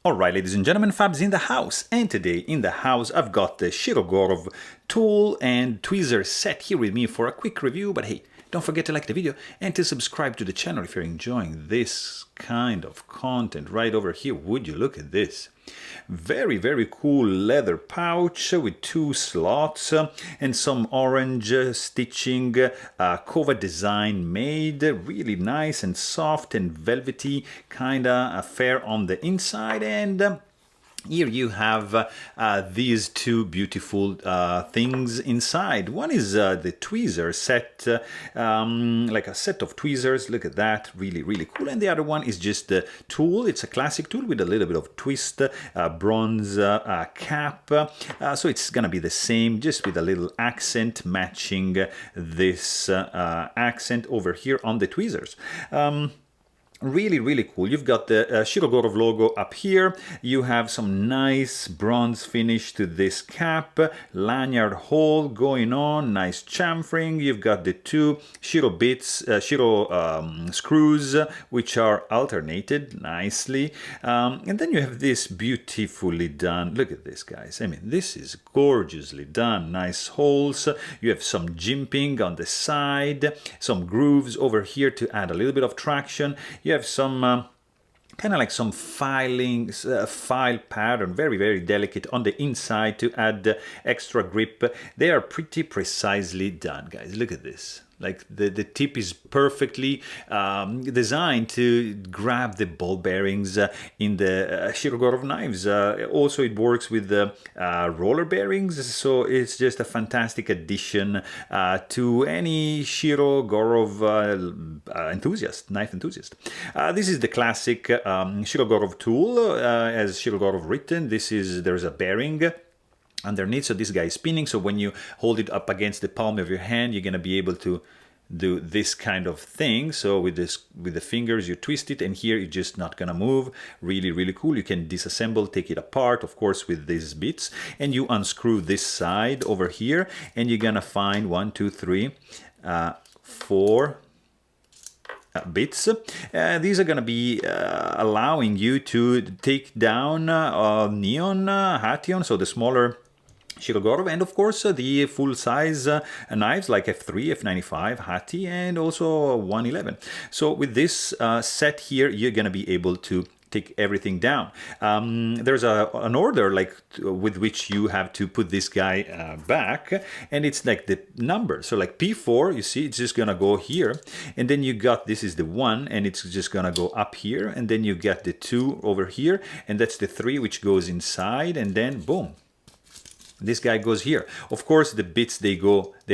Alright, ladies and gentlemen, Fab's in the house, and today in the house I've got the Shirogorov tool and tweezers set here with me for a quick review, but hey, don't forget to like the video and to subscribe to the channel if you're enjoying this kind of content right over here. Would you look at this? Very, very cool leather pouch with two slots and some orange stitching, Kova design made, really nice and soft and velvety kinda affair on the inside. And here you have these two beautiful things inside. One is the tweezer set, like a set of tweezers. Look at that, really, really cool. And the other one is just the tool. It's a classic tool with a little bit of twist, bronze cap. So it's gonna be the same, just with a little accent matching this accent over here on the tweezers. Really, really cool. You've got the Shirogorov logo up here. You have some nice bronze finish to this cap, lanyard hole going on, nice chamfering. You've got the two Shiro bits, screws, which are alternated nicely. And then you have this beautifully done. Look at this, guys. I mean, this is gorgeously done. Nice holes. You have some jimping on the side, some grooves over here to add a little bit of traction. You have some kind of like some filing, file pattern, very, very delicate on the inside to add extra grip. They are pretty precisely done, guys. Look at this. Like the tip is perfectly designed to grab the ball bearings in the Shirogorov knives. Also, it works with the roller bearings, so it's just a fantastic addition to any Shirogorov enthusiast, knife enthusiast. This is the classic Shirogorov tool, as Shirogorov written. There's a bearing underneath, so this guy is spinning, so when you hold it up against the palm of your hand, you're going to be able to do this kind of thing. So with the fingers you twist it, and here it's just not gonna move. Really, really cool. You can disassemble, take it apart, of course, with these bits, and you unscrew this side over here, and you're gonna find 1, 2, 3, 4 bits. These are going to be allowing you to take down neon, hation, so the smaller Shirogorov, and of course the full-size knives like F3, F95, Hati, and also 111. So with this set here, you're going to be able to take everything down. There's an order like with which you have to put this guy back, and it's like the number. So like P4, you see, it's just gonna go here, and then you got, this is the 1, and it's just gonna go up here, and then you get the 2 over here, and that's the 3 which goes inside, and then boom, this guy goes here. Of course, the bits, they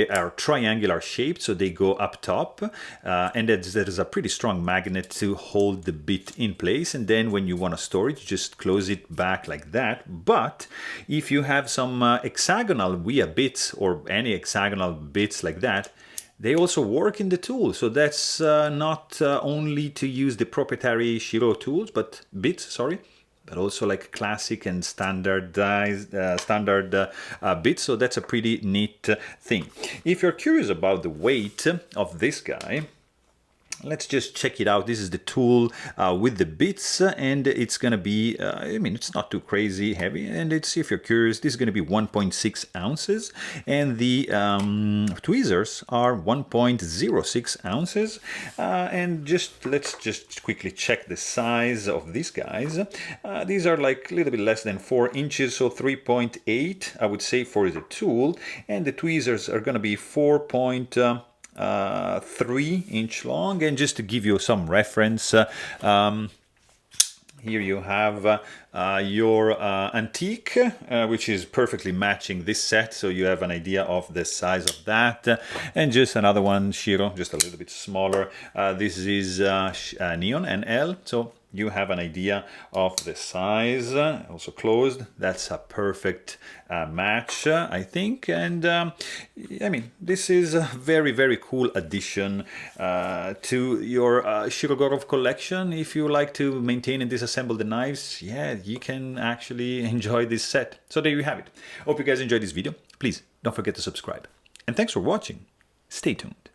are triangular shaped, so they go up top, and there's a pretty strong magnet to hold the bit in place, and then when you want to store it, you just close it back like that. But if you have some hexagonal via bits, or any hexagonal bits like that, they also work in the tool. So that's not only to use the proprietary Shiro tools, but bits, sorry, but also like classic and standardized bits. So that's a pretty neat thing. If you're curious about the weight of this guy, let's just check it out. This is the tool with the bits, and it's gonna be, I mean, it's not too crazy heavy, and it's, if you're curious, this is gonna be 1.6 ounces, and the tweezers are 1.06 ounces. And let's just quickly check the size of these guys. These are like a little bit less than 4 inches, so 3.8, I would say, for the tool, and the tweezers are gonna be 4.3-inch long. And just to give you some reference, here you have your antique, which is perfectly matching this set, so you have an idea of the size of that. And just another one, Shiro, just a little bit smaller. This is Neon NL, so you have an idea of the size. Also closed. That's a perfect match, I think. And I mean, this is a very, very cool addition to your Shirogorov collection. If you like to maintain and disassemble the knives, yeah, you can actually enjoy this set. So there you have it. Hope you guys enjoyed this video. Please don't forget to subscribe. And thanks for watching. Stay tuned.